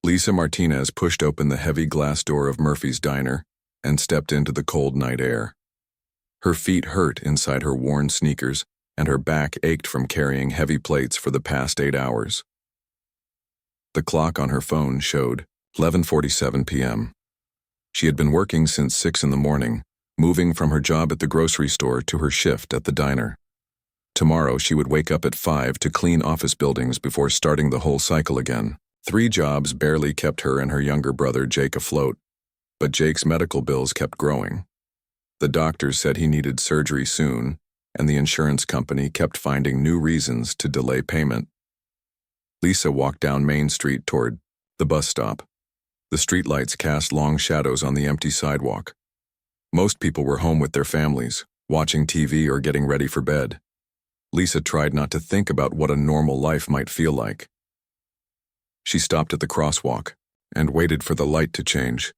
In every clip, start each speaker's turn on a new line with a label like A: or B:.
A: Lisa Martinez pushed open the heavy glass door of Murphy's diner and stepped into the cold night air. Her feet hurt inside her worn sneakers, and her back ached from carrying heavy plates for the past 8 hours. The clock on her phone showed 11:47 p.m. She had been working since 6 in the morning, moving from her job at the grocery store to her shift at the diner. Tomorrow she would wake up at 5 to clean office buildings before starting the whole cycle again. 3 jobs barely kept her and her younger brother Jake afloat, but Jake's medical bills kept growing. The doctors said he needed surgery soon, and the insurance company kept finding new reasons to delay payment. Lisa walked down Main Street toward the bus stop. The streetlights cast long shadows on the empty sidewalk. Most people were home with their families, watching TV or getting ready for bed. Lisa tried not to think about what a normal life might feel like. She stopped at the crosswalk and waited for the light to change.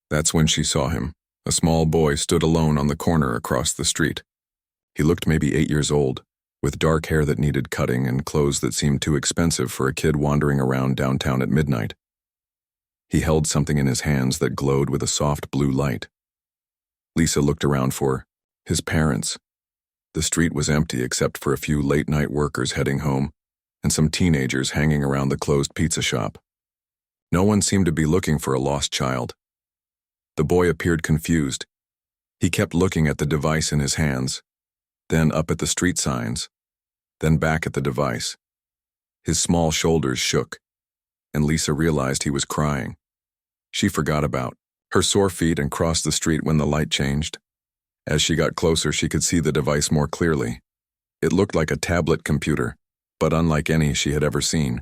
A: That's when she saw him. A small boy stood alone on the corner across the street. He looked maybe 8 years old, with dark hair that needed cutting and clothes that seemed too expensive for a kid wandering around downtown at midnight. He held something in his hands that glowed with a soft blue light. Lisa looked around for his parents. The street was empty except for a few late-night workers heading home and some teenagers hanging around the closed pizza shop. No one seemed to be looking for a lost child. The boy appeared confused. He kept looking at the device in his hands, then up at the street signs, then back at the device. His small shoulders shook, and Lisa realized he was crying. She forgot about her sore feet and crossed the street when the light changed. As she got closer, she could see the device more clearly. It looked like a tablet computer, but unlike any she had ever seen.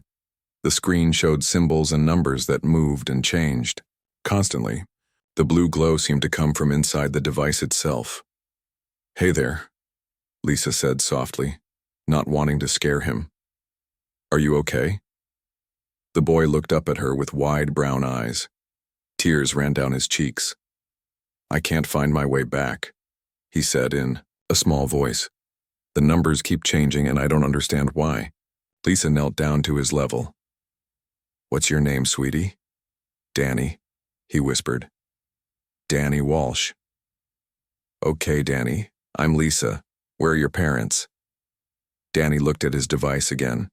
A: The screen showed symbols and numbers that moved and changed constantly. The blue glow seemed to come from inside the device itself. "Hey there," Lisa said softly, not wanting to scare him. "Are you okay?" The boy looked up at her with wide brown eyes. Tears ran down his cheeks. "I can't find my way back," he said in a small voice. "The numbers keep changing and I don't understand why." Lisa knelt down to his level. "What's your name, sweetie?" "Danny," he whispered. "Danny Walsh." "Okay, Danny, I'm Lisa. Where are your parents?" Danny looked at his device again.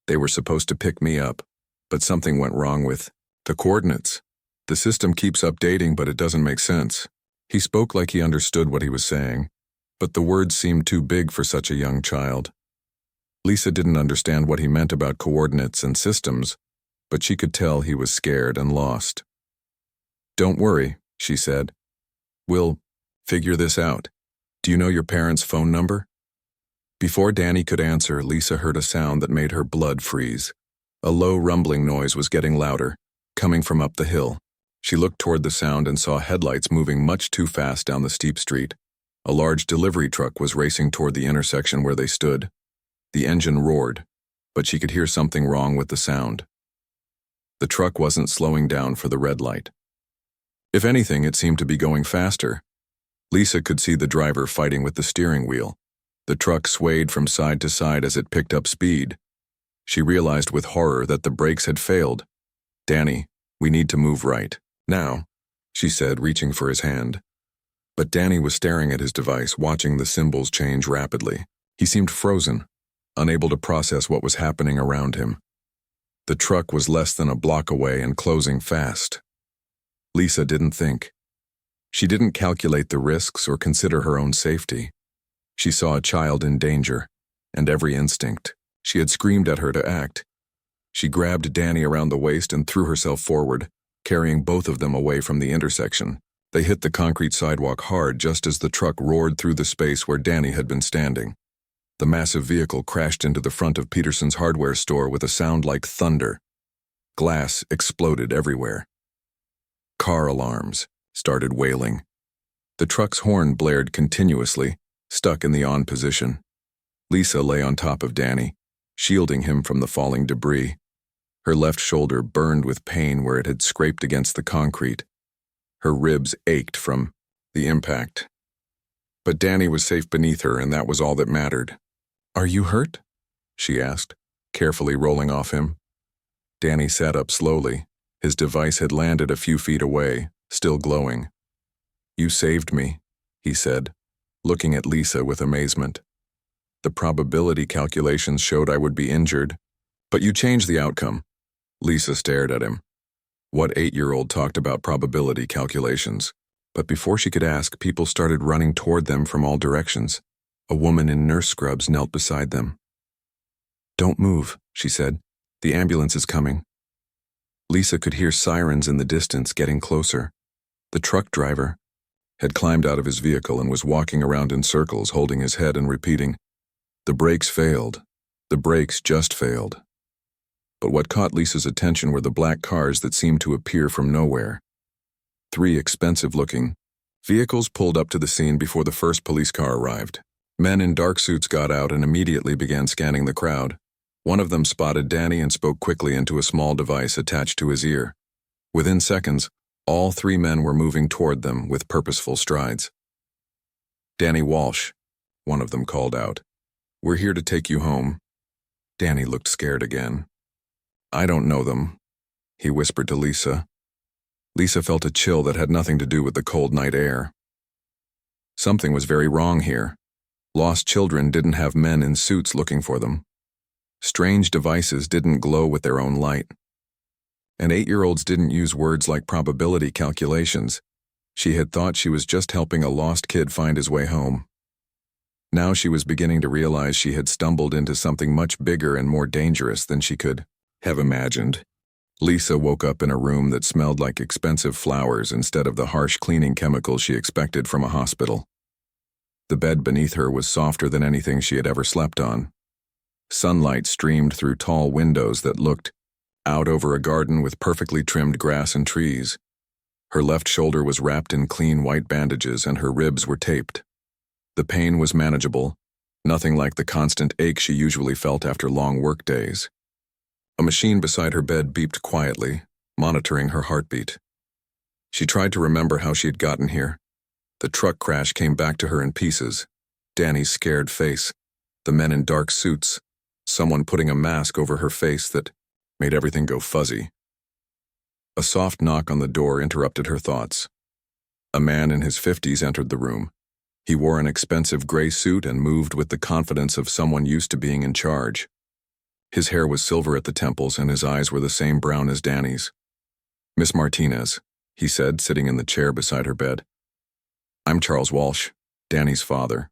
A: "They were supposed to pick me up, but something went wrong with the coordinates. The system keeps updating, but it doesn't make sense." He spoke like he understood what he was saying, but the words seemed too big for such a young child. Lisa didn't understand what he meant about coordinates and systems, but she could tell he was scared and lost. "Don't worry," she said. "We'll figure this out. Do you know your parents' phone number?" Before Danny could answer, Lisa heard a sound that made her blood freeze. A low rumbling noise was getting louder, coming from up the hill. She looked toward the sound and saw headlights moving much too fast down the steep street. A large delivery truck was racing toward the intersection where they stood. The engine roared, but she could hear something wrong with the sound. The truck wasn't slowing down for the red light. If anything, it seemed to be going faster. Lisa could see the driver fighting with the steering wheel. The truck swayed from side to side as it picked up speed. She realized with horror that the brakes had failed. "Danny, we need to move right now," she said, reaching for his hand. But Danny was staring at his device, watching the symbols change rapidly. He seemed frozen, unable to process what was happening around him. The truck was less than a block away and closing fast. Lisa didn't think. She didn't calculate the risks or consider her own safety. She saw a child in danger, and every instinct, she had screamed at her to act. She grabbed Danny around the waist and threw herself forward, carrying both of them away from the intersection. They hit the concrete sidewalk hard just as the truck roared through the space where Danny had been standing. The massive vehicle crashed into the front of Peterson's hardware store with a sound like thunder. Glass exploded everywhere. Car alarms started wailing. The truck's horn blared continuously, stuck in the on position. Lisa lay on top of Danny, shielding him from the falling debris. Her left shoulder burned with pain where it had scraped against the concrete. Her ribs ached from the impact. But Danny was safe beneath her, and that was all that mattered. "Are you hurt?" she asked, carefully rolling off him. Danny sat up slowly. His device had landed a few feet away, still glowing. "You saved me," he said, looking at Lisa with amazement. "The probability calculations showed I would be injured, but you changed the outcome." Lisa stared at him. What 8-year-old talked about probability calculations? But before she could ask, people started running toward them from all directions. A woman in nurse scrubs knelt beside them. "Don't move," she said. "The ambulance is coming." Lisa could hear sirens in the distance getting closer. The truck driver had climbed out of his vehicle and was walking around in circles, holding his head and repeating, "The brakes failed. The brakes just failed." But what caught Lisa's attention were the black cars that seemed to appear from nowhere. 3 expensive-looking vehicles pulled up to the scene before the first police car arrived. Men in dark suits got out and immediately began scanning the crowd. One of them spotted Danny and spoke quickly into a small device attached to his ear. Within seconds, all 3 men were moving toward them with purposeful strides. "Danny Walsh," one of them called out. "We're here to take you home." Danny looked scared again. "I don't know them," he whispered to Lisa. Lisa felt a chill that had nothing to do with the cold night air. Something was very wrong here. Lost children didn't have men in suits looking for them. Strange devices didn't glow with their own light. And 8-year-olds didn't use words like probability calculations. She had thought she was just helping a lost kid find his way home. Now she was beginning to realize she had stumbled into something much bigger and more dangerous than she could have imagined. Lisa woke up in a room that smelled like expensive flowers instead of the harsh cleaning chemicals she expected from a hospital. The bed beneath her was softer than anything she had ever slept on. Sunlight streamed through tall windows that looked out over a garden with perfectly trimmed grass and trees. Her left shoulder was wrapped in clean white bandages and her ribs were taped. The pain was manageable, nothing like the constant ache she usually felt after long work days. A machine beside her bed beeped quietly, monitoring her heartbeat. She tried to remember how she had gotten here. The truck crash came back to her in pieces. Danny's scared face, the men in dark suits, someone putting a mask over her face that made everything go fuzzy. A soft knock on the door interrupted her thoughts. A man in his 50s entered the room. He wore an expensive gray suit and moved with the confidence of someone used to being in charge. His hair was silver at the temples and his eyes were the same brown as Danny's. "Miss Martinez," he said, sitting in the chair beside her bed. "I'm Charles Walsh, Danny's father."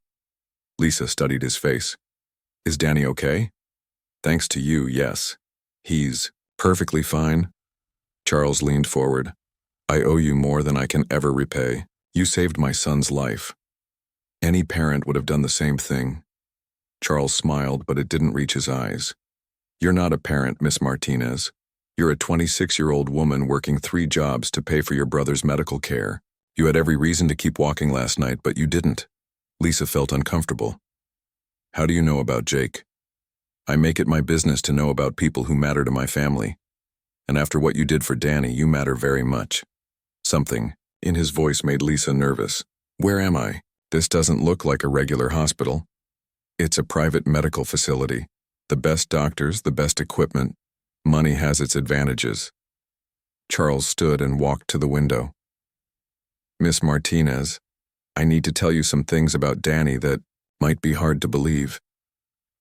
A: Lisa studied his face. "Is Danny okay?" "Thanks to you, yes. He's perfectly fine." Charles leaned forward. "I owe you more than I can ever repay. You saved my son's life. Any parent would have done the same thing." Charles smiled, but it didn't reach his eyes. "You're not a parent, Miss Martinez. You're a 26-year-old woman working 3 jobs to pay for your brother's medical care. You had every reason to keep walking last night, but you didn't." Lisa felt uncomfortable. "How do you know about Jake?" "I make it my business to know about people who matter to my family. And after what you did for Danny, you matter very much." Something in his voice made Lisa nervous. "Where am I? This doesn't look like a regular hospital. It's a private medical facility. The best doctors, the best equipment. Money has its advantages." Charles stood and walked to the window. "Miss Martinez, I need to tell you some things about Danny that might be hard to believe.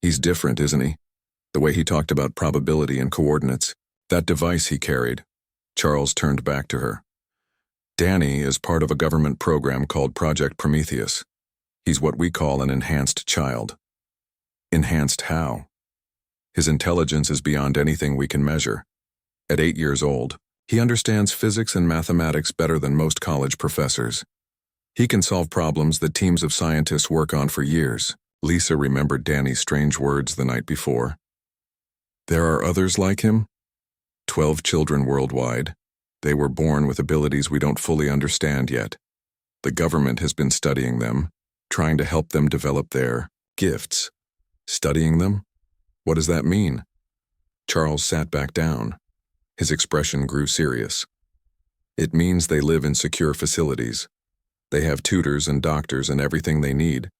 A: He's different, isn't he? The way he talked about probability and coordinates. That device he carried." Charles turned back to her. "Danny is part of a government program called Project Prometheus. He's what we call an enhanced child." "Enhanced how?" "His intelligence is beyond anything we can measure. At 8 years old, he understands physics and mathematics better than most college professors. He can solve problems that teams of scientists work on for years." Lisa remembered Danny's strange words the night before. "There are others like him?" 12 children worldwide. They were born with abilities we don't fully understand yet. The government has been studying them, trying to help them develop their gifts. Studying them? What does that mean? Charles sat back down. His expression grew serious. "It means they live in secure facilities. They have tutors and doctors and everything they need,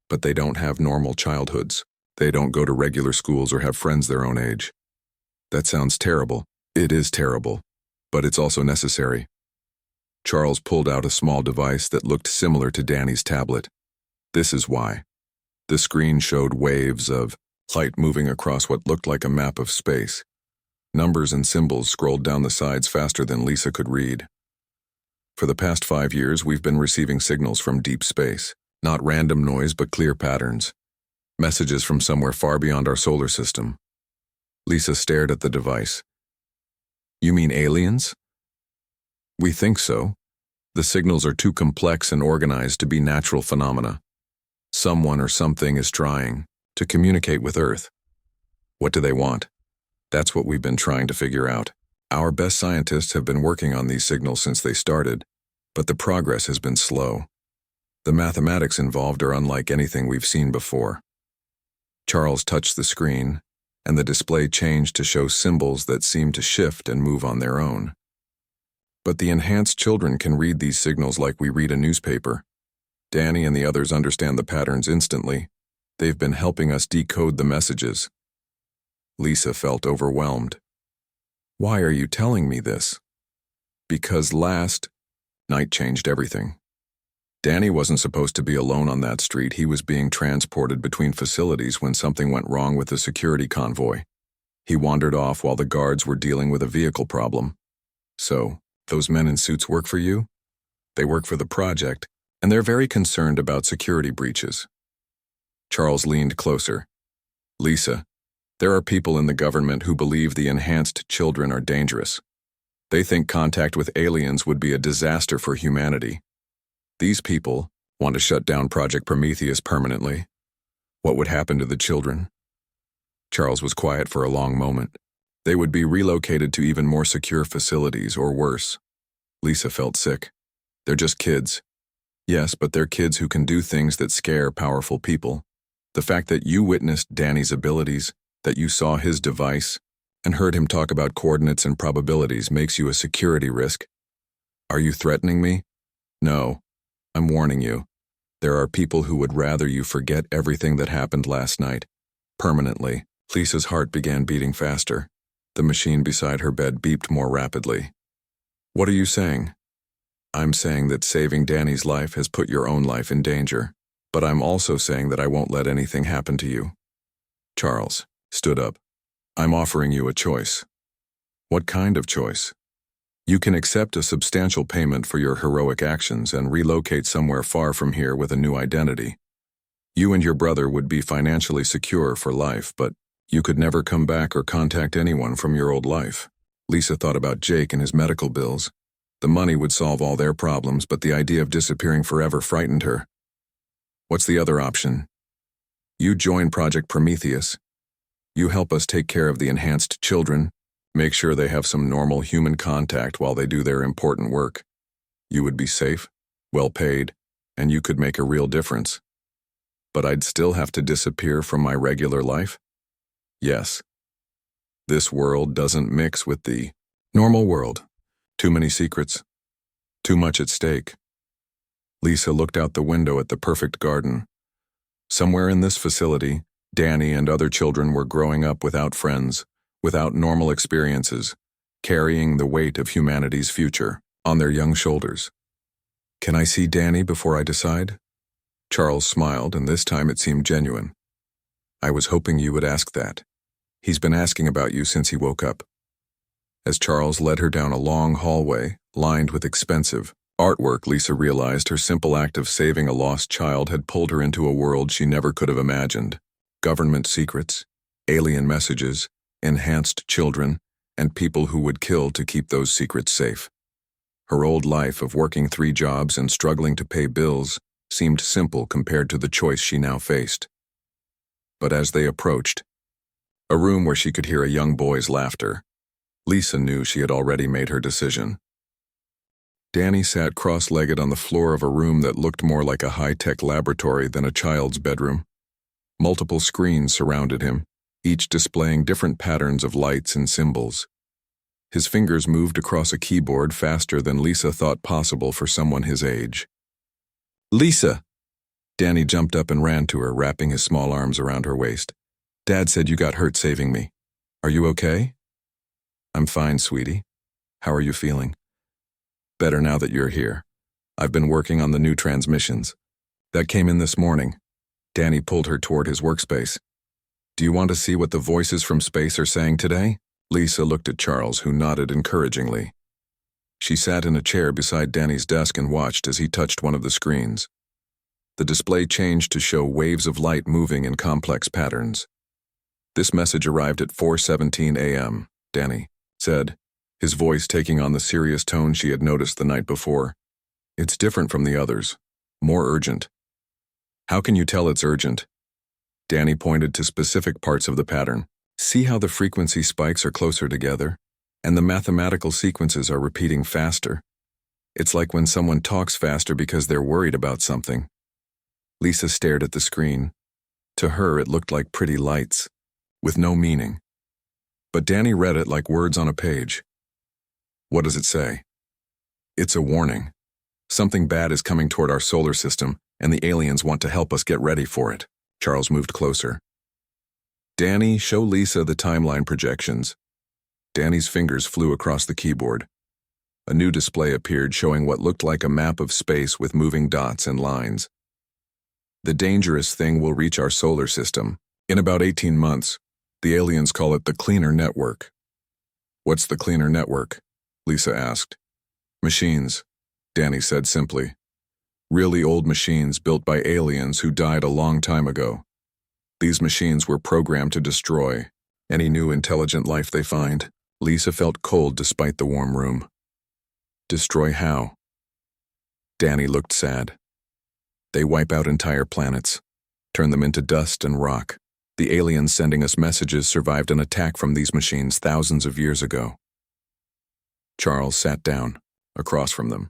A: but they don't have normal childhoods. They don't go to regular schools or have friends their own age." "That sounds terrible." It is terrible, but it's also necessary. Charles pulled out a small device that looked similar to Danny's tablet. This is why. The screen showed waves of light moving across what looked like a map of space. Numbers and symbols scrolled down the sides faster than Lisa could read. For the past 5 years, we've been receiving signals from deep space. Not random noise, but clear patterns. Messages from somewhere far beyond our solar system. Lisa stared at the device. You mean aliens? We think so. The signals are too complex and organized to be natural phenomena. Someone or something is trying to communicate with Earth. What do they want? That's what we've been trying to figure out. Our best scientists have been working on these signals since they started, but the progress has been slow. The mathematics involved are unlike anything we've seen before. Charles touched the screen, and the display changed to show symbols that seemed to shift and move on their own. But the enhanced children can read these signals like we read a newspaper. Danny and the others understand the patterns instantly. They've been helping us decode the messages. Lisa felt overwhelmed. Why are you telling me this? Because last night changed everything. Danny wasn't supposed to be alone on that street. He was being transported between facilities when something went wrong with the security convoy. He wandered off while the guards were dealing with a vehicle problem. So, those men in suits work for you? They work for the project, and they're very concerned about security breaches. Charles leaned closer. Lisa, there are people in the government who believe the enhanced children are dangerous. They think contact with aliens would be a disaster for humanity. These people want to shut down Project Prometheus permanently. What would happen to the children? Charles was quiet for a long moment. They would be relocated to even more secure facilities, or worse. Lisa felt sick. They're just kids. Yes, but they're kids who can do things that scare powerful people. The fact that you witnessed Danny's abilities, that you saw his device, and heard him talk about coordinates and probabilities makes you a security risk. Are you threatening me? No. I'm warning you. There are people who would rather you forget everything that happened last night. Permanently. Lisa's heart began beating faster. The machine beside her bed beeped more rapidly. What are you saying? I'm saying that saving Danny's life has put your own life in danger. But I'm also saying that I won't let anything happen to you. Charles stood up. I'm offering you a choice. What kind of choice? You can accept a substantial payment for your heroic actions and relocate somewhere far from here with a new identity. You and your brother would be financially secure for life, but you could never come back or contact anyone from your old life. Lisa thought about Jake and his medical bills. The money would solve all their problems, but the idea of disappearing forever frightened her. What's the other option? You join Project Prometheus. You help us take care of the enhanced children, make sure they have some normal human contact while they do their important work. You would be safe, well paid, and you could make a real difference. But I'd still have to disappear from my regular life? Yes. This world doesn't mix with the normal world. Too many secrets. Too much at stake. Lisa looked out the window at the perfect garden. Somewhere in this facility, Danny and other children were growing up without friends, without normal experiences, carrying the weight of humanity's future on their young shoulders. Can I see Danny before I decide? Charles smiled, and this time it seemed genuine. I was hoping you would ask that. He's been asking about you since he woke up. As Charles led her down a long hallway, lined with expensive artwork, Lisa realized her simple act of saving a lost child had pulled her into a world she never could have imagined. Government secrets, alien messages, enhanced children, and people who would kill to keep those secrets safe. Her old life of working 3 jobs and struggling to pay bills seemed simple compared to the choice she now faced. But as they approached, a room where she could hear a young boy's laughter, Lisa knew she had already made her decision. Danny sat cross-legged on the floor of a room that looked more like a high-tech laboratory than a child's bedroom. Multiple screens surrounded him, each displaying different patterns of lights and symbols. His fingers moved across a keyboard faster than Lisa thought possible for someone his age. Lisa! Danny jumped up and ran to her, wrapping his small arms around her waist. Dad said you got hurt saving me. Are you okay? I'm fine, sweetie. How are you feeling? Better now that you're here. I've been working on the new transmissions. That came in this morning. Danny pulled her toward his workspace. Do you want to see what the voices from space are saying today? Lisa looked at Charles, who nodded encouragingly. She sat in a chair beside Danny's desk and watched as he touched one of the screens. The display changed to show waves of light moving in complex patterns. This message arrived at 4:17 a.m., Danny said, his voice taking on the serious tone she had noticed the night before. It's different from the others, more urgent. How can you tell it's urgent? Danny pointed to specific parts of the pattern. See how the frequency spikes are closer together, and the mathematical sequences are repeating faster. It's like when someone talks faster because they're worried about something. Lisa stared at the screen. To her, it looked like pretty lights, with no meaning. But Danny read it like words on a page. What does it say? It's a warning. Something bad is coming toward our solar system, and the aliens want to help us get ready for it. Charles moved closer. Danny, show Lisa the timeline projections. Danny's fingers flew across the keyboard. A new display appeared showing what looked like a map of space with moving dots and lines. The dangerous thing will reach our solar system in about 18 months. The aliens call it the Cleaner Network. What's the Cleaner Network? Lisa asked. Machines, Danny said simply. Really old machines built by aliens who died a long time ago. These machines were programmed to destroy any new intelligent life they find. Lisa felt cold despite the warm room. Destroy how? Danny looked sad. They wipe out entire planets, turn them into dust and rock. The aliens sending us messages survived an attack from these machines thousands of years ago. Charles sat down, across from them.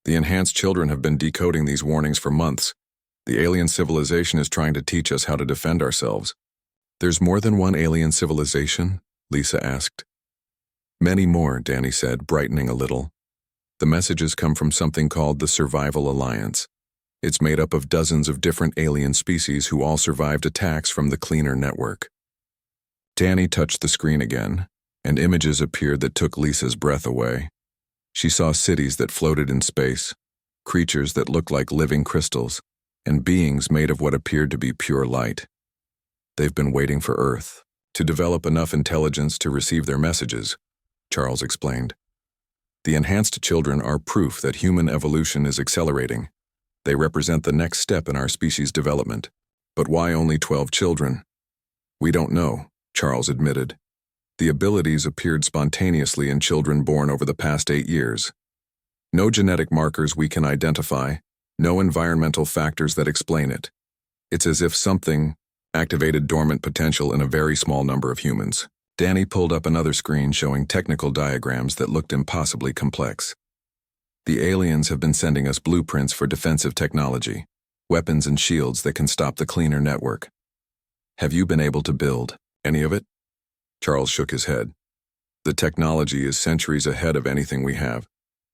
A: The enhanced children have been decoding these warnings for months. The alien civilization is trying to teach us how to defend ourselves. There's more than one alien civilization? Lisa asked. Many more, Danny said, brightening a little. The messages come from something called the Survival Alliance. It's made up of dozens of different alien species who all survived attacks from the Cleaner Network. Danny touched the screen again, and images appeared that took Lisa's breath away. She saw cities that floated in space, creatures that looked like living crystals, and beings made of what appeared to be pure light. They've been waiting for Earth to develop enough intelligence to receive their messages, Charles explained. The enhanced children are proof that human evolution is accelerating. They represent the next step in our species' development. But why only 12 children? We don't know, Charles admitted. The abilities appeared spontaneously in children born over the past 8 years. No genetic markers we can identify, no environmental factors that explain it. It's as if something activated dormant potential in a very small number of humans. Danny pulled up another screen showing technical diagrams that looked impossibly complex. The aliens have been sending us blueprints for defensive technology, weapons and shields that can stop the Cleaner Network. Have you been able to build any of it? Charles shook his head. The technology is centuries ahead of anything we have.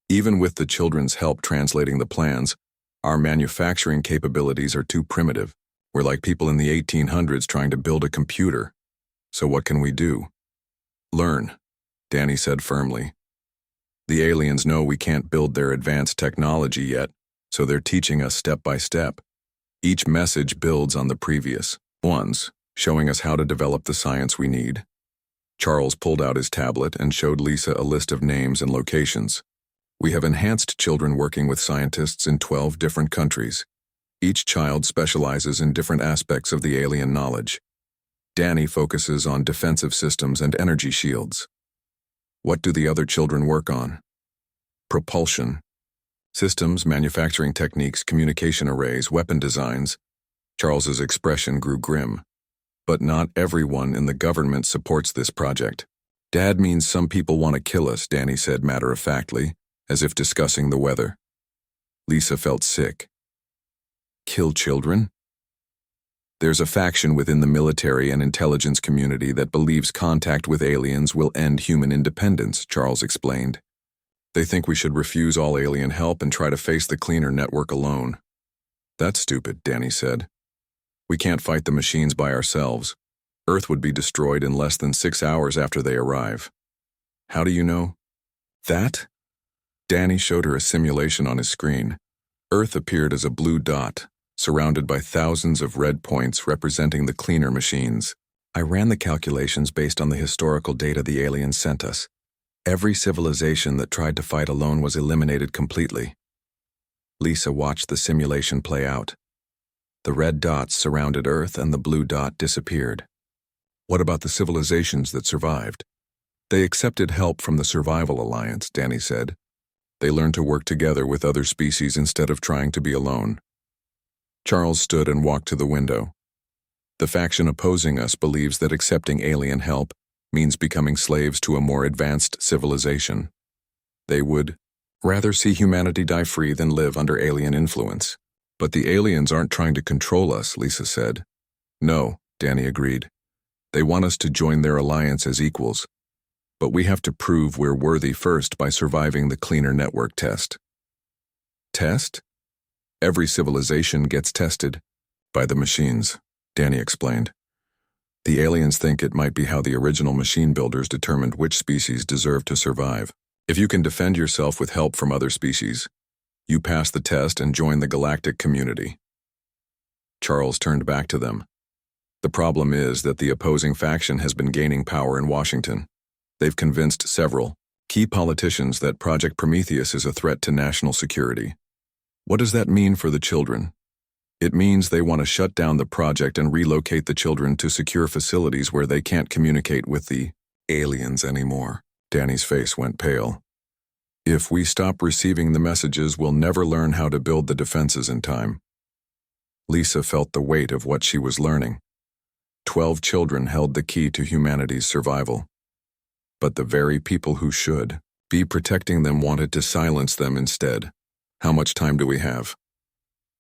A: Even with the children's help translating the plans, our manufacturing capabilities are too primitive. We're like people in the 1800s trying to build a computer. So what can we do? Learn, Danny said firmly. The aliens know we can't build their advanced technology yet, so they're teaching us step by step. Each message builds on the previous ones, showing us how to develop the science we need. Charles pulled out his tablet and showed Lisa a list of names and locations. We have enhanced children working with scientists in 12 different countries. Each child specializes in different aspects of the alien knowledge. Danny focuses on defensive systems and energy shields. What do the other children work on? Propulsion. Systems, manufacturing techniques, communication arrays, weapon designs. Charles's expression grew grim. But not everyone in the government supports this project. Dad means some people want to kill us, Danny said matter-of-factly, as if discussing the weather. Lisa felt sick. Kill children? There's a faction within the military and intelligence community that believes contact with aliens will end human independence, Charles explained. They think we should refuse all alien help and try to face the Cleaner Network alone. That's stupid, Danny said. We can't fight the machines by ourselves. Earth would be destroyed in less than 6 hours after they arrive. How do you know? That? Danny showed her a simulation on his screen. Earth appeared as a blue dot, surrounded by thousands of red points representing the cleaner machines. I ran the calculations based on the historical data the aliens sent us. Every civilization that tried to fight alone was eliminated completely. Lisa watched the simulation play out. The red dots surrounded Earth and the blue dot disappeared. What about the civilizations that survived? They accepted help from the Survival Alliance, Danny said. They learned to work together with other species instead of trying to be alone. Charles stood and walked to the window. The faction opposing us believes that accepting alien help means becoming slaves to a more advanced civilization. They would rather see humanity die free than live under alien influence. But the aliens aren't trying to control us, Lisa said. No, Danny agreed. They want us to join their alliance as equals. But we have to prove we're worthy first by surviving the Cleaner Network test. Test? Every civilization gets tested by the machines, Danny explained. The aliens think it might be how the original machine builders determined which species deserve to survive. If you can defend yourself with help from other species, you pass the test and join the galactic community. Charles turned back to them. The problem is that the opposing faction has been gaining power in Washington. They've convinced several key politicians that Project Prometheus is a threat to national security. What does that mean for the children? It means they want to shut down the project and relocate the children to secure facilities where they can't communicate with the aliens anymore. Danny's face went pale. If we stop receiving the messages, we'll never learn how to build the defenses in time. Lisa felt the weight of what she was learning. 12 children held the key to humanity's survival. But the very people who should be protecting them wanted to silence them instead. How much time do we have?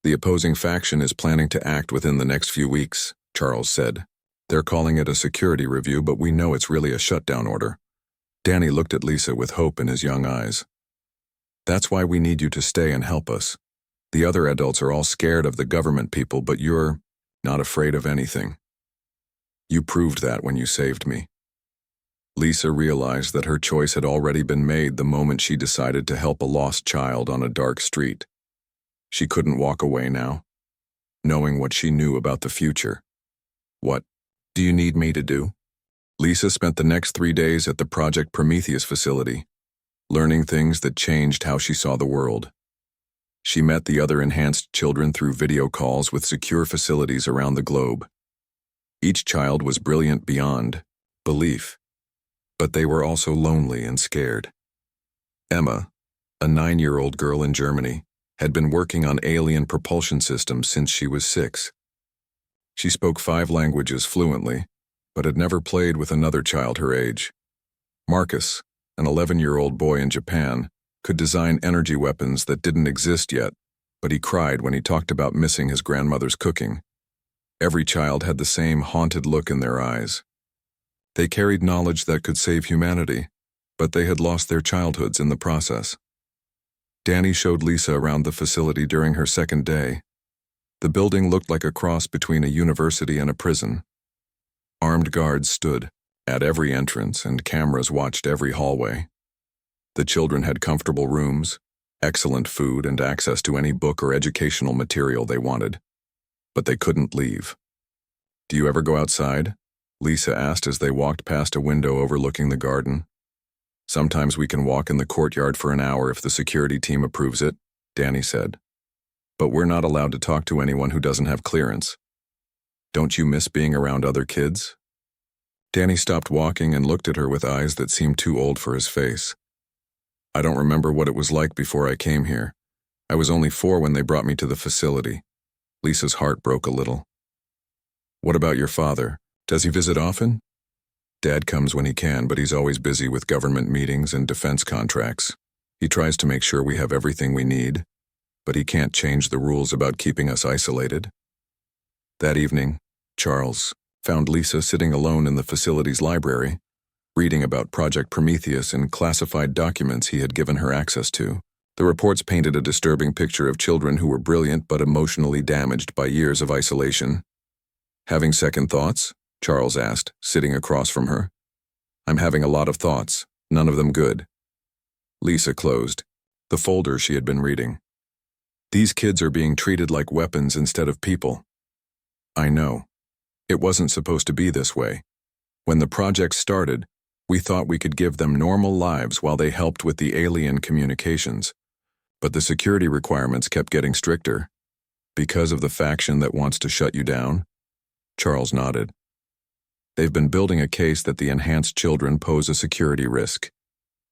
A: The opposing faction is planning to act within the next few weeks, Charles said. They're calling it a security review, but we know it's really a shutdown order. Danny looked at Lisa with hope in his young eyes. That's why we need you to stay and help us. The other adults are all scared of the government people, but you're not afraid of anything. You proved that when you saved me. Lisa realized that her choice had already been made the moment she decided to help a lost child on a dark street. She couldn't walk away now, knowing what she knew about the future. What do you need me to do? Lisa spent the next 3 days at the Project Prometheus facility, learning things that changed how she saw the world. She met the other enhanced children through video calls with secure facilities around the globe. Each child was brilliant beyond belief, but they were also lonely and scared. Emma, a 9-year-old girl in Germany, had been working on alien propulsion systems since she was 6. She spoke 5 languages fluently, but had never played with another child her age. Marcus, an 11-year-old boy in Japan, could design energy weapons that didn't exist yet, but he cried when he talked about missing his grandmother's cooking. Every child had the same haunted look in their eyes. They carried knowledge that could save humanity, but they had lost their childhoods in the process. Danny showed Lisa around the facility during her second day. The building looked like a cross between a university and a prison. Armed guards stood at every entrance and cameras watched every hallway. The children had comfortable rooms, excellent food, and access to any book or educational material they wanted. But they couldn't leave. Do you ever go outside? Lisa asked as they walked past a window overlooking the garden. Sometimes we can walk in the courtyard for an hour if the security team approves it, Danny said. But we're not allowed to talk to anyone who doesn't have clearance. Don't you miss being around other kids? Danny stopped walking and looked at her with eyes that seemed too old for his face. I don't remember what it was like before I came here. I was only 4 when they brought me to the facility. Lisa's heart broke a little. What about your father? Does he visit often? Dad comes when he can, but he's always busy with government meetings and defense contracts. He tries to make sure we have everything we need, but he can't change the rules about keeping us isolated. That evening, Charles found Lisa sitting alone in the facility's library, reading about Project Prometheus and classified documents he had given her access to. The reports painted a disturbing picture of children who were brilliant but emotionally damaged by years of isolation. Having second thoughts? Charles asked, sitting across from her. I'm having a lot of thoughts, None of them good. Lisa closed the folder she had been reading. These kids are being treated like weapons instead of people. I know. It wasn't supposed to be this way. When the project started, we thought we could give them normal lives while they helped with the alien communications. But the security requirements kept getting stricter. Because of the faction that wants to shut you down? Charles nodded. They've been building a case that the enhanced children pose a security risk.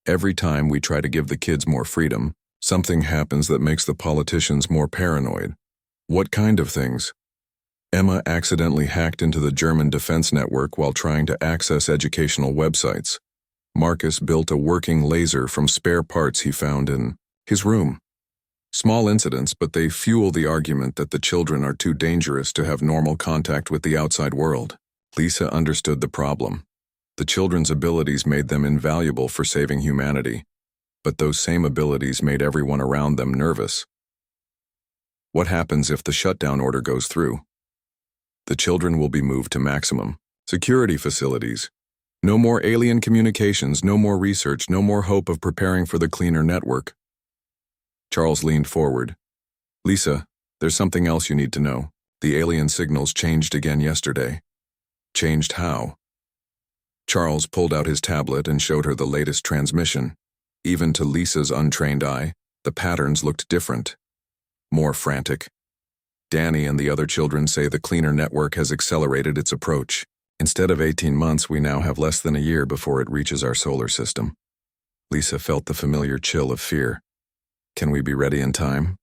A: Every time we try to give the kids more freedom, something happens that makes the politicians more paranoid. What kind of things? Emma accidentally hacked into the German defense network while trying to access educational websites. Marcus built a working laser from spare parts he found in his room. Small incidents, but they fuel the argument that the children are too dangerous to have normal contact with the outside world. Lisa understood the problem. The children's abilities made them invaluable for saving humanity, but those same abilities made everyone around them nervous. What happens if the shutdown order goes through? The children will be moved to maximum security facilities. No more alien communications, no more research, no more hope of preparing for the cleaner network. Charles leaned forward. Lisa, there's something else you need to know. The alien signals changed again yesterday. Changed how? Charles pulled out his tablet and showed her the latest transmission. Even to Lisa's untrained eye, the patterns looked different. More frantic. Danny and the other children say the cleaner network has accelerated its approach. Instead of 18 months, we now have less than a year before it reaches our solar system. Lisa felt the familiar chill of fear. Can we be ready in time?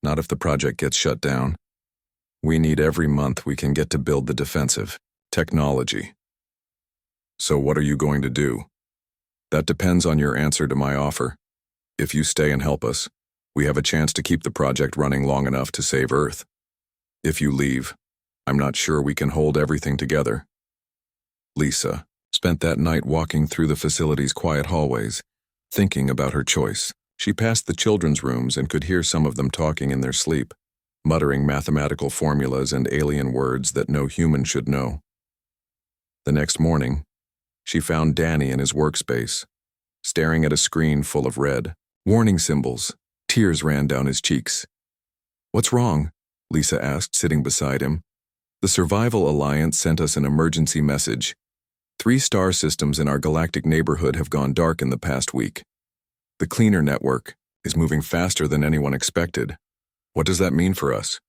A: Not if the project gets shut down. We need every month we can get to build the defensive technology. So what are you going to do? That depends on your answer to my offer. If you stay and help us, we have a chance to keep the project running long enough to save Earth. If you leave, I'm not sure we can hold everything together. Lisa spent that night walking through the facility's quiet hallways, thinking about her choice. She passed the children's rooms and could hear some of them talking in their sleep, muttering mathematical formulas and alien words that no human should know. The next morning, she found Danny in his workspace, staring at a screen full of red warning symbols. Tears ran down his cheeks. What's wrong? Lisa asked, sitting beside him. The Survival Alliance sent us an emergency message. 3 star systems in our galactic neighborhood have gone dark in the past week. The cleaner network is moving faster than anyone expected. What does that mean for us?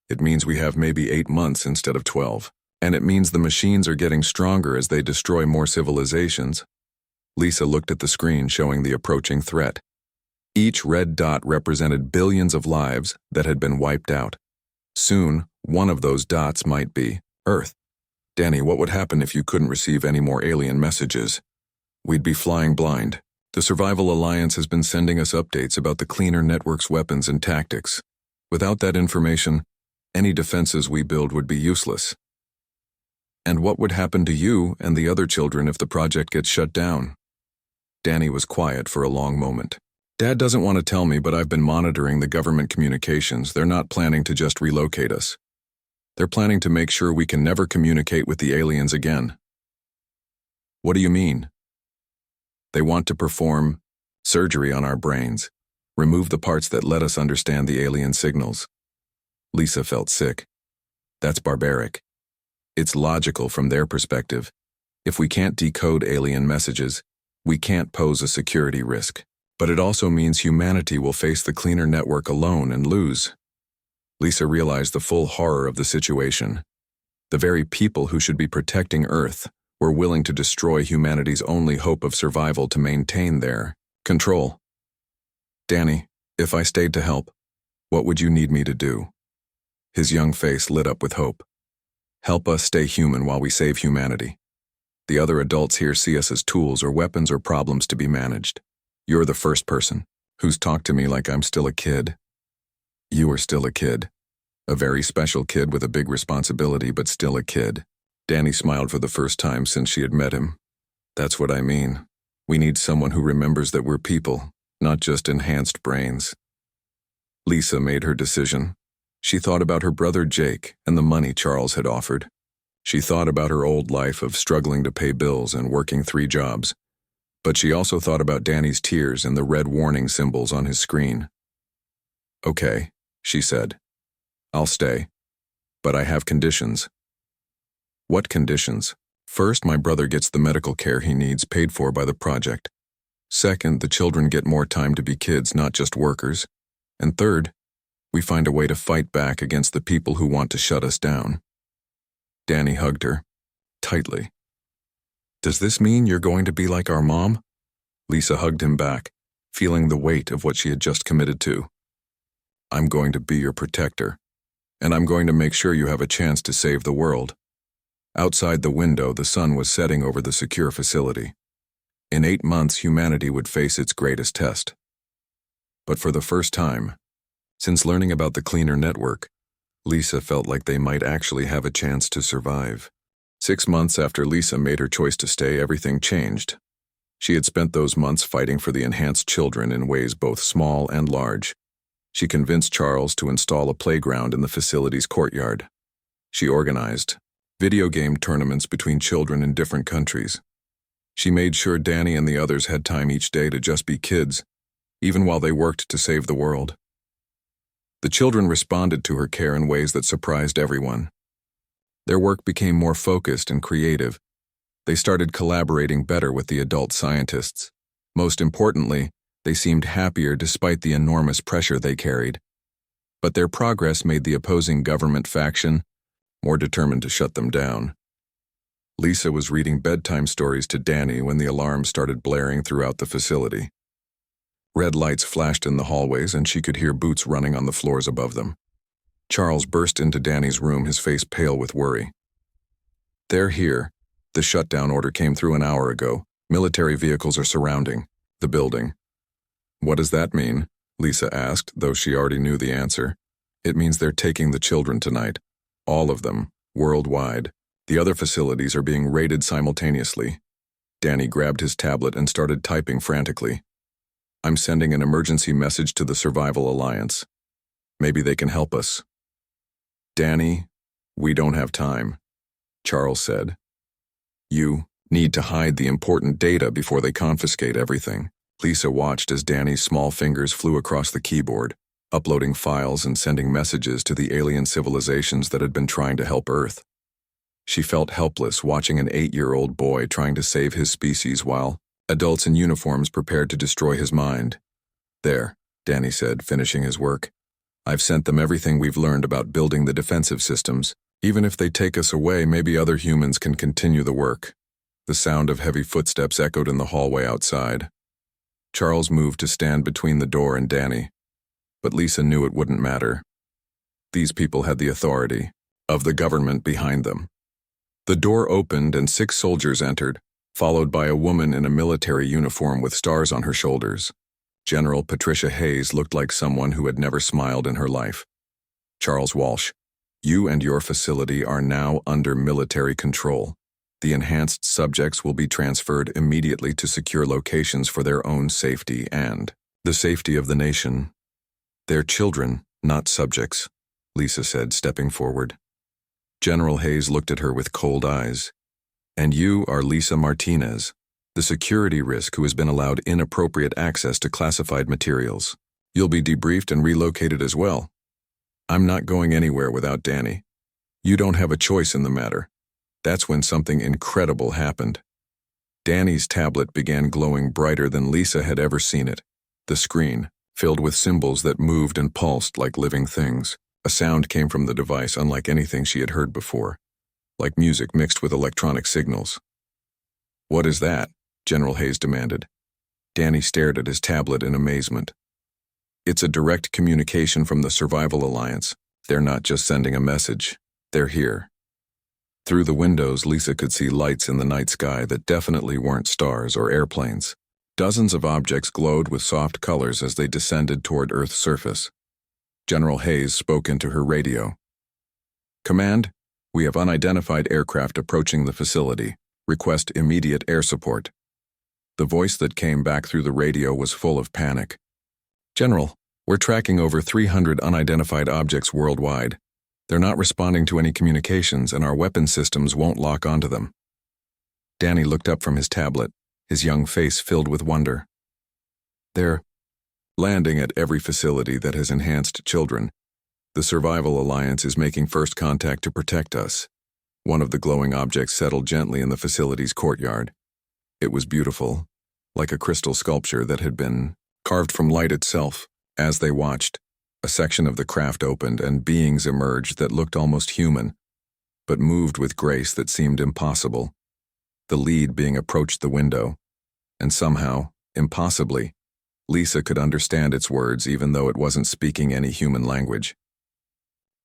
A: It means we have maybe 8 months instead of 12. And it means the machines are getting stronger as they destroy more civilizations. Lisa looked at the screen showing the approaching threat. Each red dot represented billions of lives that had been wiped out. Soon, one of those dots might be Earth. Danny, what would happen if you couldn't receive any more alien messages? We'd be flying blind. The Survival Alliance has been sending us updates about the cleaner network's weapons and tactics. Without that information, any defenses we build would be useless. And what would happen to you and the other children if the project gets shut down? Danny was quiet for a long moment. Dad doesn't want to tell me, but I've been monitoring the government communications. They're not planning to just relocate us. They're planning to make sure we can never communicate with the aliens again. What do you mean? They want to perform surgery on our brains, remove the parts that let us understand the alien signals. Lisa felt sick. That's barbaric. It's logical from their perspective. If we can't decode alien messages, we can't pose a security risk. But it also means humanity will face the cleaner network alone and lose. Lisa realized the full horror of the situation. The very people who should be protecting Earth were willing to destroy humanity's only hope of survival to maintain their control. Danny, if I stayed to help, what would you need me to do? His young face lit up with hope. Help us stay human while we save humanity. The other adults here see us as tools or weapons or problems to be managed. You're the first person who's talked to me like I'm still a kid. You are still a kid. A very special kid with a big responsibility, but still a kid. Danny smiled for the first time since she had met him. That's what I mean. We need someone who remembers that we're people, not just enhanced brains. Lisa made her decision. She thought about her brother Jake and the money Charles had offered. She thought about her old life of struggling to pay bills and working 3 jobs. But she also thought about Danny's tears and the red warning symbols on his screen. "Okay," she said. "I'll stay. But I have conditions." "What conditions?" "First, my brother gets the medical care he needs paid for by the project. Second, the children get more time to be kids, not just workers. And third, we find a way to fight back against the people who want to shut us down." Danny hugged her, tightly. "Does this mean you're going to be like our mom?" Lisa hugged him back, feeling the weight of what she had just committed to. "I'm going to be your protector, and I'm going to make sure you have a chance to save the world." Outside the window, the sun was setting over the secure facility. In 8 months, humanity would face its greatest test. But for the first time, since learning about the cleaner network, Lisa felt like they might actually have a chance to survive. 6 months after Lisa made her choice to stay, everything changed. She had spent those months fighting for the enhanced children in ways both small and large. She convinced Charles to install a playground in the facility's courtyard. She organized video game tournaments between children in different countries. She made sure Danny and the others had time each day to just be kids, even while they worked to save the world. The children responded to her care in ways that surprised everyone. Their work became more focused and creative. They started collaborating better with the adult scientists. Most importantly, they seemed happier despite the enormous pressure they carried. But their progress made the opposing government faction more determined to shut them down. Lisa was reading bedtime stories to Danny when the alarm started blaring throughout the facility. Red lights flashed in the hallways, and she could hear boots running on the floors above them. Charles burst into Danny's room, his face pale with worry. "They're here. The shutdown order came through an hour ago. Military vehicles are surrounding the building." "What does that mean?" Lisa asked, though she already knew the answer. "It means they're taking the children tonight. All of them, worldwide. The other facilities are being raided simultaneously." Danny grabbed his tablet and started typing frantically. "I'm sending an emergency message to the Survival Alliance. Maybe they can help us." "Danny, we don't have time," Charles said. "You need to hide the important data before they confiscate everything." Lisa watched as Danny's small fingers flew across the keyboard, uploading files and sending messages to the alien civilizations that had been trying to help Earth. She felt helpless watching an 8-year-old boy trying to save his species while adults in uniforms prepared to destroy his mind. "There," Danny said, finishing his work. "I've sent them everything we've learned about building the defensive systems. Even if they take us away, maybe other humans can continue the work." The sound of heavy footsteps echoed in the hallway outside. Charles moved to stand between the door and Danny, but Lisa knew it wouldn't matter. These people had the authority of the government behind them. The door opened and 6 soldiers entered, followed by a woman in a military uniform with stars on her shoulders. General Patricia Hayes looked like someone who had never smiled in her life. "Charles Walsh, you and your facility are now under military control. The enhanced subjects will be transferred immediately to secure locations for their own safety and the safety of the nation." "They're children, not subjects," Lisa said, stepping forward. General Hayes looked at her with cold eyes. "And you are Lisa Martinez, the security risk who has been allowed inappropriate access to classified materials. You'll be debriefed and relocated as well. I'm not going anywhere without Danny. You don't have a choice in the matter." That's when something incredible happened. Danny's tablet began glowing brighter than Lisa had ever seen it. The screen, filled with symbols that moved and pulsed like living things. A sound came from the device unlike anything she had heard before, like music mixed with electronic signals. "What is that?" General Hayes demanded. Danny stared at his tablet in amazement. "It's a direct communication from the Survival Alliance. They're not just sending a message. They're here." Through the windows, Lisa could see lights in the night sky that definitely weren't stars or airplanes. Dozens of objects glowed with soft colors as they descended toward Earth's surface. General Hayes spoke into her radio. "Command, we have unidentified aircraft approaching the facility. Request immediate air support." The voice that came back through the radio was full of panic. "General, we're tracking over 300 unidentified objects worldwide. They're not responding to any communications, and our weapon systems won't lock onto them." Danny looked up from his tablet, his young face filled with wonder. They're landing at every facility that has enhanced children. The Survival Alliance is making first contact to protect us. One of the glowing objects settled gently in the facility's courtyard. It was beautiful, like a crystal sculpture that had been carved from light itself. As they watched, a section of the craft opened and beings emerged that looked almost human, but moved with grace that seemed impossible. The lead being approached the window, and somehow, impossibly, Lisa could understand its words even though it wasn't speaking any human language.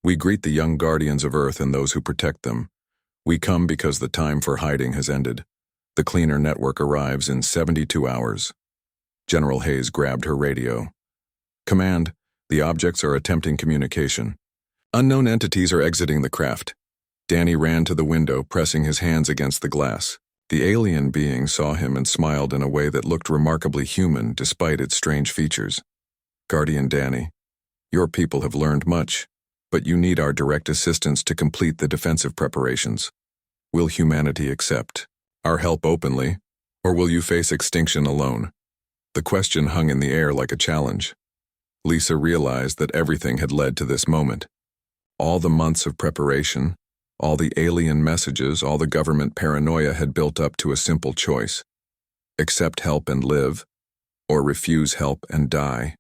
A: We greet the young guardians of Earth and those who protect them. We come because the time for hiding has ended. The cleaner network arrives in 72 hours. General Hayes grabbed her radio. Command, the objects are attempting communication. Unknown entities are exiting the craft. Danny ran to the window, pressing his hands against the glass. The alien being saw him and smiled in a way that looked remarkably human despite its strange features. Guardian Danny, your people have learned much, but you need our direct assistance to complete the defensive preparations. Will humanity accept our help openly, or will you face extinction alone? The question hung in the air like a challenge. Lisa realized that everything had led to this moment. All the months of preparation, all the alien messages, all the government paranoia had built up to a simple choice. Accept help and live, or refuse help and die.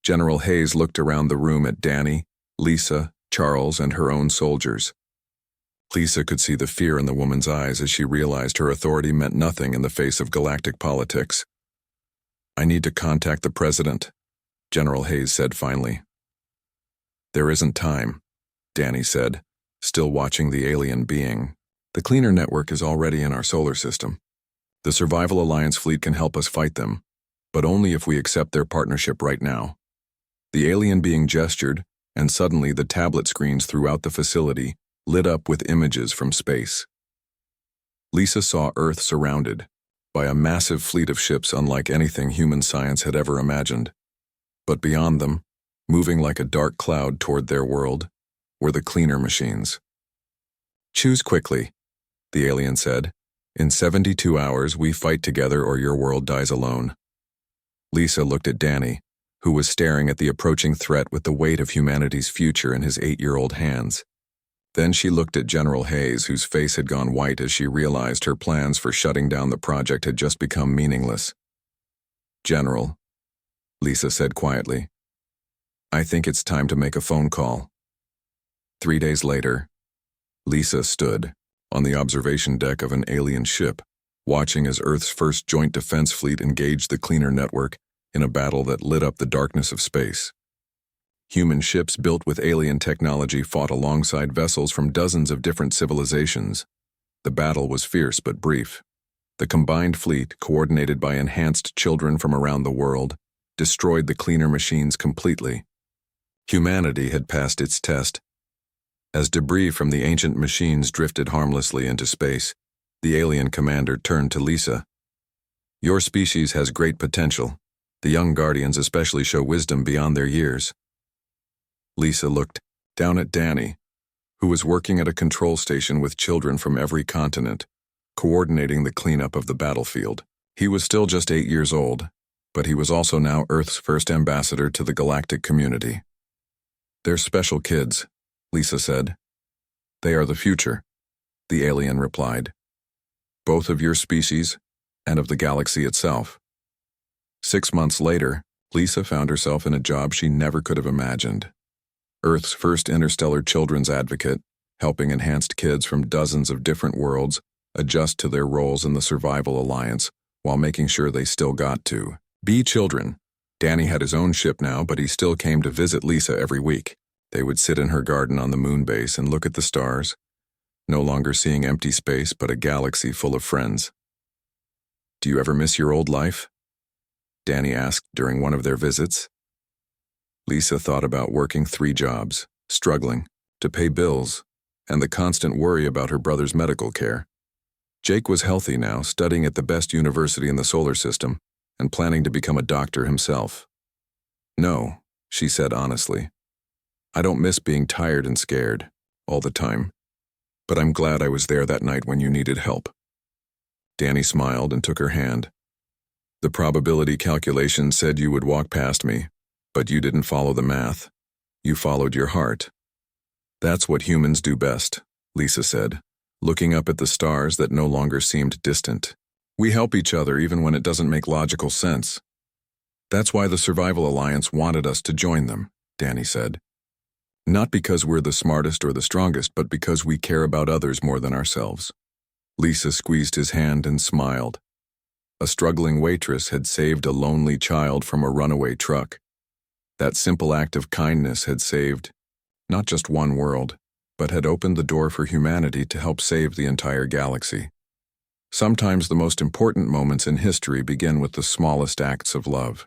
A: General Hayes looked around the room at Danny, Lisa, Charles, and her own soldiers. Lisa could see the fear in the woman's eyes as she realized her authority meant nothing in the face of galactic politics. I need to contact the president, General Hayes said finally. There isn't time, Danny said, still watching the alien being. The cleaner network is already in our solar system. The Survival Alliance fleet can help us fight them, but only if we accept their partnership right now. The alien being gestured, and suddenly the tablet screens throughout the facility lit up with images from space. Lisa saw Earth surrounded by a massive fleet of ships unlike anything human science had ever imagined. But beyond them, moving like a dark cloud toward their world, were the cleaner machines. Choose quickly, the alien said. In 72 hours, we fight together or your world dies alone. Lisa looked at Danny, who was staring at the approaching threat with the weight of humanity's future in his 8-year-old hands. Then she looked at General Hayes, whose face had gone white as she realized her plans for shutting down the project had just become meaningless. General, Lisa said quietly, I think it's time to make a phone call. 3 days later, Lisa stood on the observation deck of an alien ship, watching as Earth's first joint defense fleet engaged the cleaner network in a battle that lit up the darkness of space. Human ships built with alien technology fought alongside vessels from dozens of different civilizations. The battle was fierce but brief. The combined fleet, coordinated by enhanced children from around the world, destroyed the cleaner machines completely. Humanity had passed its test. As debris from the ancient machines drifted harmlessly into space, the alien commander turned to Lisa. Your species has great potential. The young guardians especially show wisdom beyond their years. Lisa looked down at Danny, who was working at a control station with children from every continent, coordinating the cleanup of the battlefield. He was still just 8 years old, but he was also now Earth's first ambassador to the galactic community. They're special kids, Lisa said. They are the future, the alien replied. Both of your species and of the galaxy itself. 6 months later, Lisa found herself in a job she never could have imagined. Earth's first interstellar children's advocate, helping enhanced kids from dozens of different worlds adjust to their roles in the Survival Alliance while making sure they still got to be children. Danny had his own ship now, but he still came to visit Lisa every week. They would sit in her garden on the moon base and look at the stars, no longer seeing empty space but a galaxy full of friends. Do you ever miss your old life? Danny asked during one of their visits. Lisa thought about working 3 jobs, struggling to pay bills, and the constant worry about her brother's medical care. Jake was healthy now, studying at the best university in the solar system, and planning to become a doctor himself. No, she said honestly. I don't miss being tired and scared all the time, but I'm glad I was there that night when you needed help. Danny smiled and took her hand. The probability calculation said you would walk past me, but you didn't follow the math. You followed your heart. That's what humans do best, Lisa said, looking up at the stars that no longer seemed distant. We help each other even when it doesn't make logical sense. That's why the Survival Alliance wanted us to join them, Danny said. Not because we're the smartest or the strongest, but because we care about others more than ourselves. Lisa squeezed his hand and smiled. A struggling waitress had saved a lonely child from a runaway truck. That simple act of kindness had saved not just one world, but had opened the door for humanity to help save the entire galaxy. Sometimes the most important moments in history begin with the smallest acts of love.